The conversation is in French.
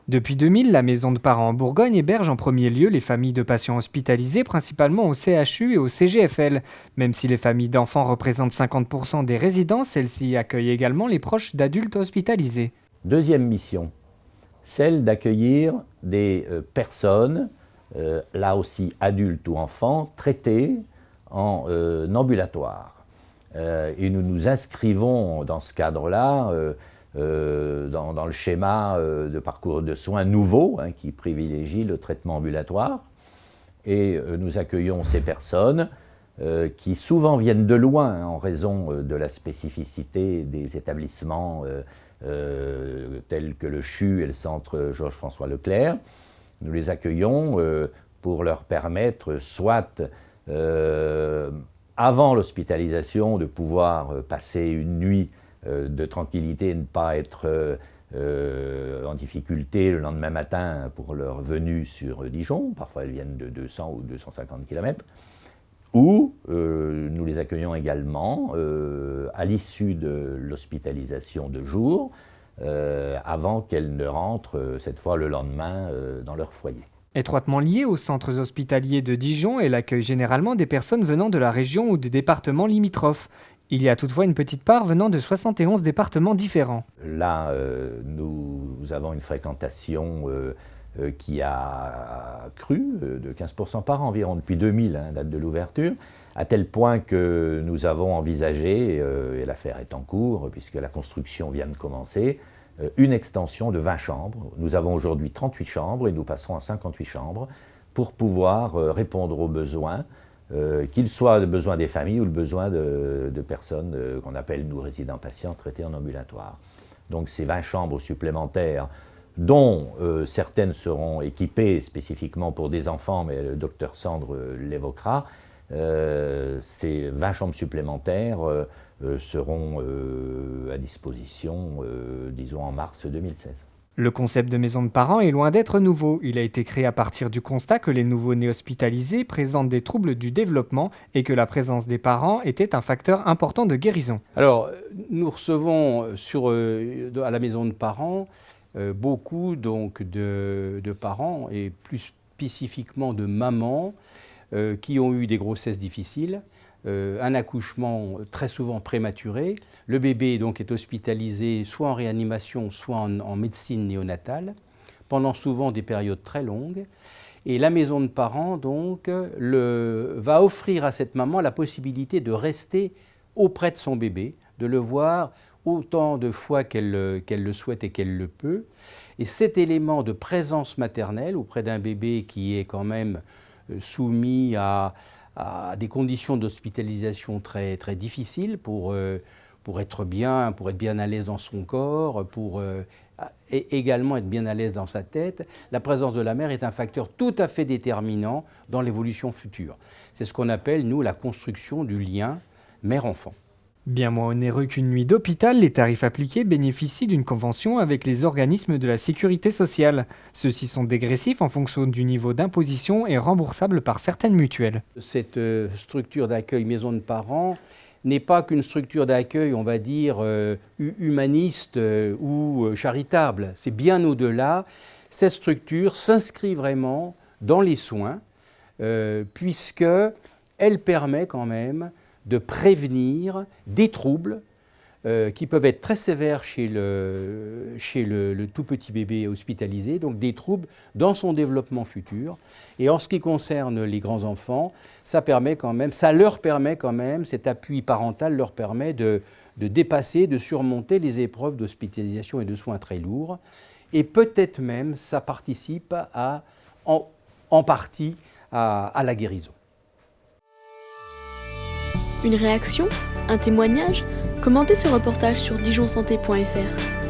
Depuis 2000, la maison de parents en Bourgogne héberge en premier lieu les familles de patients hospitalisés, principalement au CHU et au CGFL. Même si les familles d'enfants représentent 50% des résidents, celles-ci accueillent également les proches d'adultes hospitalisés. Deuxième mission, celle d'accueillir des personnes, là aussi adultes ou enfants, traitées en ambulatoire. Et nous nous inscrivons dans ce cadre-là dans le schéma de parcours de soins nouveau qui privilégie le traitement ambulatoire. Et nous accueillons ces personnes qui souvent viennent de loin en raison de la spécificité des établissements tels que le CHU et le centre Georges-François Leclerc. Nous les accueillons pour leur permettre soit avant l'hospitalisation de pouvoir passer une nuit de tranquillité et ne pas être en difficulté le lendemain matin pour leur venue sur Dijon. Parfois elles viennent de 200 ou 250 km. Ou nous les accueillons également à l'issue de l'hospitalisation de jour, avant qu'elles ne rentrent, cette fois le lendemain, dans leur foyer. Étroitement lié aux centres hospitaliers de Dijon, elle accueille généralement des personnes venant de la région ou des départements limitrophes. Il y a toutefois une petite part venant de 71 départements différents. Là, nous avons une fréquentation qui a cru de 15% par an environ depuis 2000, date de l'ouverture, à tel point que nous avons envisagé, et l'affaire est en cours puisque la construction vient de commencer, une extension de 20 chambres. Nous avons aujourd'hui 38 chambres et nous passerons à 58 chambres pour pouvoir répondre aux besoins, qu'ils soient le besoin des familles ou le besoin de personnes qu'on appelle, nous, résidents patients traités en ambulatoire. Donc ces 20 chambres supplémentaires, dont certaines seront équipées spécifiquement pour des enfants, mais le docteur Sandre l'évoquera, ces 20 chambres supplémentaires seront à disposition, disons, en mars 2016. Le concept de maison de parents est loin d'être nouveau. Il a été créé à partir du constat que les nouveau-nés hospitalisés présentent des troubles du développement et que la présence des parents était un facteur important de guérison. Alors, nous recevons à la maison de parents beaucoup donc, de parents et plus spécifiquement de mamans qui ont eu des grossesses difficiles, un accouchement très souvent prématuré. Le bébé donc est hospitalisé soit en réanimation, soit en médecine néonatale, pendant souvent des périodes très longues. Et la maison de parents donc, va offrir à cette maman la possibilité de rester auprès de son bébé, de le voir autant de fois qu'elle le souhaite et qu'elle le peut. Et cet élément de présence maternelle auprès d'un bébé qui est quand même soumis à des conditions d'hospitalisation très, très difficiles pour être bien à l'aise dans son corps, et également être bien à l'aise dans sa tête, la présence de la mère est un facteur tout à fait déterminant dans l'évolution future. C'est ce qu'on appelle, nous, la construction du lien mère-enfant. Bien moins onéreux qu'une nuit d'hôpital, les tarifs appliqués bénéficient d'une convention avec les organismes de la sécurité sociale. Ceux-ci sont dégressifs en fonction du niveau d'imposition et remboursables par certaines mutuelles. Cette structure d'accueil maison de parents n'est pas qu'une structure d'accueil, on va dire, humaniste ou charitable. C'est bien au-delà. Cette structure s'inscrit vraiment dans les soins, puisqu'elle permet quand même de prévenir des troubles qui peuvent être très sévères chez le tout petit bébé hospitalisé, donc des troubles dans son développement futur. Et en ce qui concerne les grands enfants, ça leur permet quand même, cet appui parental leur permet de dépasser, de surmonter les épreuves d'hospitalisation et de soins très lourds. Et peut-être même, ça participe en partie à la guérison. Une réaction? Un témoignage? Commentez ce reportage sur dijonsanté.fr.